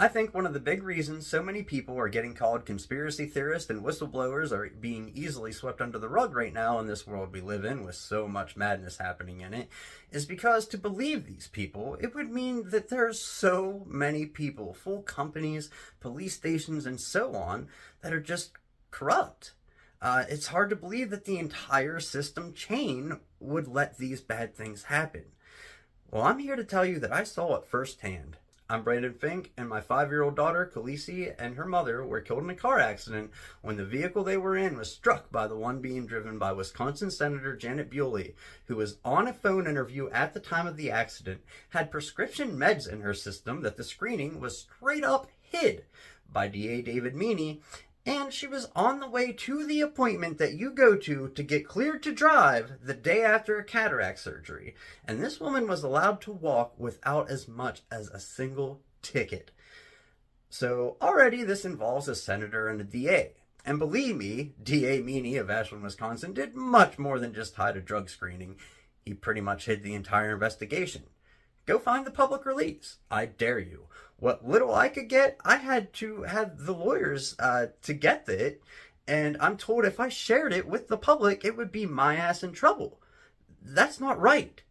I think one of the big reasons so many people are getting called conspiracy theorists and whistleblowers are being easily swept under the rug right now in this world we live in with so much madness happening in it is because to believe these people, it would mean that there's so many people, full companies, police stations, and so on that are just corrupt. It's hard to believe that the entire system chain would let these bad things happen. Well, I'm here to tell you that I saw it firsthand. I'm Brandon Fink, and my 5-year-old daughter, Khaleesi, and her mother were killed in a car accident when the vehicle they were in was struck by the one being driven by Wisconsin Senator Janet Bewley, who was on a phone interview at the time of the accident, had prescription meds in her system that the screening was straight up hid by DA David Meany, and she was on the way to the appointment that you go to get cleared to drive the day after a cataract surgery. And this woman was allowed to walk without as much as a single ticket. So already this involves a senator and a DA. And believe me, DA Meany of Ashland, Wisconsin did much more than just hide a drug screening. He pretty much hid the entire investigation. Go find the public release. I dare you. What little I could get, I had to have the lawyers to get it, and I'm told if I shared it with the public, it would be my ass in trouble. That's not right.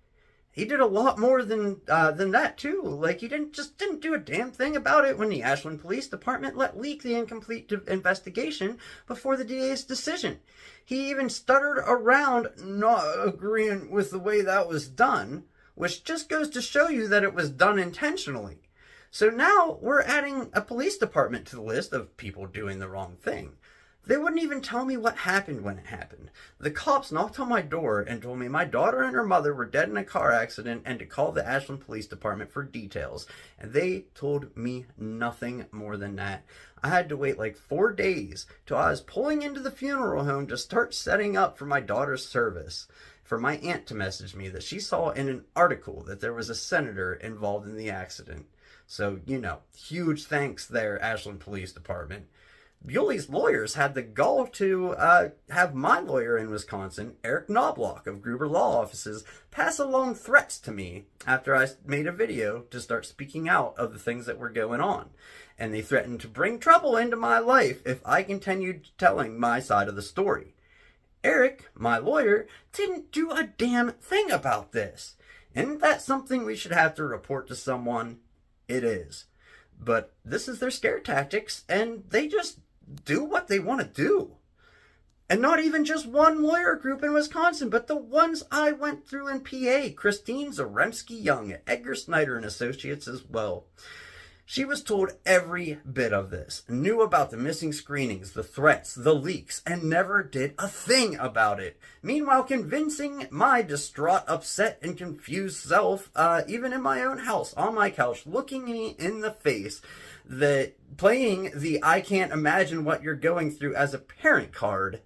He did a lot more than that too. Like he didn't do a damn thing about it when the Ashland Police Department let leak the incomplete investigation before the DA's decision. He even stuttered around not agreeing with the way that was done, which just goes to show you that it was done intentionally. So now we're adding a police department to the list of people doing the wrong thing. They wouldn't even tell me what happened when it happened. The cops knocked on my door and told me my daughter and her mother were dead in a car accident and to call the Ashland Police Department for details. And they told me nothing more than that. I had to wait like 4 days till I was pulling into the funeral home to start setting up for my daughter's service, for my aunt to message me that she saw in an article that there was a senator involved in the accident. So, huge thanks there, Ashland Police Department. Bewley's lawyers had the gall to have my lawyer in Wisconsin, Eric Knobloch of Gruber Law Offices, pass along threats to me after I made a video to start speaking out of the things that were going on. And they threatened to bring trouble into my life if I continued telling my side of the story. Eric, my lawyer, didn't do a damn thing about this. Isn't that something we should have to report to someone? It is. But this is their scare tactics, and they just do what they want to do. And not even just one lawyer group in Wisconsin, but the ones I went through in PA. Christine Zaremski-Young, Edgar, Snyder, and Associates as well. She was told every bit of this, knew about the missing screenings, the threats, the leaks, and never did a thing about it. Meanwhile, convincing my distraught, upset, and confused self, even in my own house, on my couch, looking me in the face, that playing the I can't imagine what you're going through as a parent card,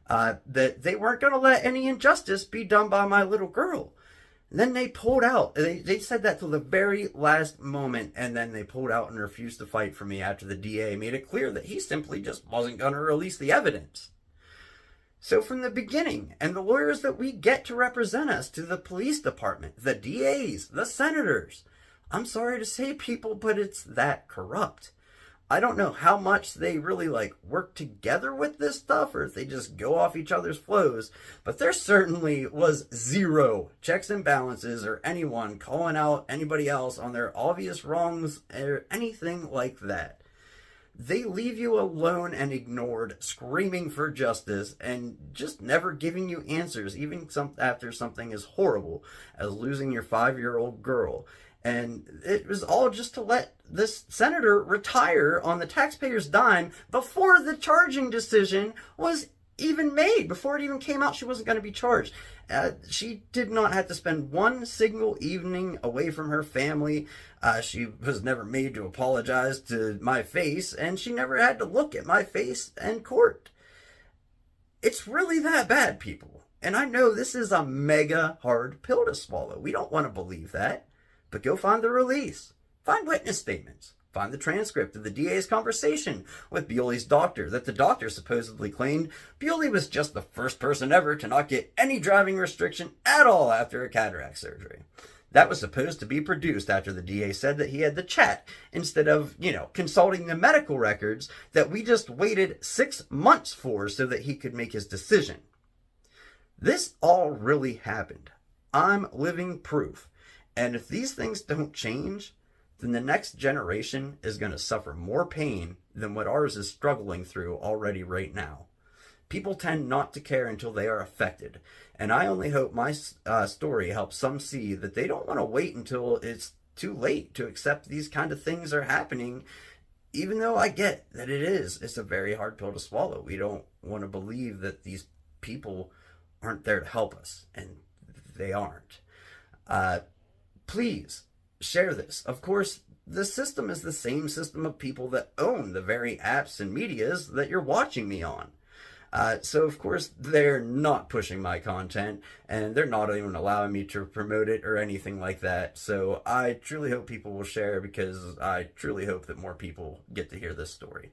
that they weren't going to let any injustice be done by my little girl. And then they pulled out. They said that till the very last moment, and then they pulled out and refused to fight for me after the DA made it clear that he simply just wasn't going to release the evidence. So from the beginning, and the lawyers that we get to represent us, to the police department, the DAs, the senators, I'm sorry to say, people, but it's that corrupt. I don't know how much they really work together with this stuff or if they just go off each other's flows, but there certainly was zero checks and balances or anyone calling out anybody else on their obvious wrongs or anything like that. They leave you alone and ignored, screaming for justice and just never giving you answers, even after something as horrible as losing your 5-year-old girl. And it was all just to let this senator retire on the taxpayer's dime before the charging decision was even made. Before it even came out, she wasn't going to be charged. She did not have to spend one single evening away from her family. She was never made to apologize to my face, and she never had to look at my face in court. It's really that bad, people. And I know this is a mega hard pill to swallow. We don't want to believe that. But go find the release. Find witness statements. Find the transcript of the DA's conversation with Bewley's doctor that the doctor supposedly claimed Bewley was just the first person ever to not get any driving restriction at all after a cataract surgery. That was supposed to be produced after the DA said that he had the chat instead of, consulting the medical records that we just waited 6 months for so that he could make his decision. This all really happened. I'm living proof. And if these things don't change, then the next generation is going to suffer more pain than what ours is struggling through already right now. People tend not to care until they are affected. And I only hope my story helps some see that they don't want to wait until it's too late to accept these kind of things are happening, even though I get that it's a very hard pill to swallow. We don't want to believe that these people aren't there to help us, and they aren't. Please share this. Of course, the system is the same system of people that own the very apps and medias that you're watching me on. So of course they're not pushing my content, and they're not even allowing me to promote it or anything like that. So I truly hope people will share, because I truly hope that more people get to hear this story.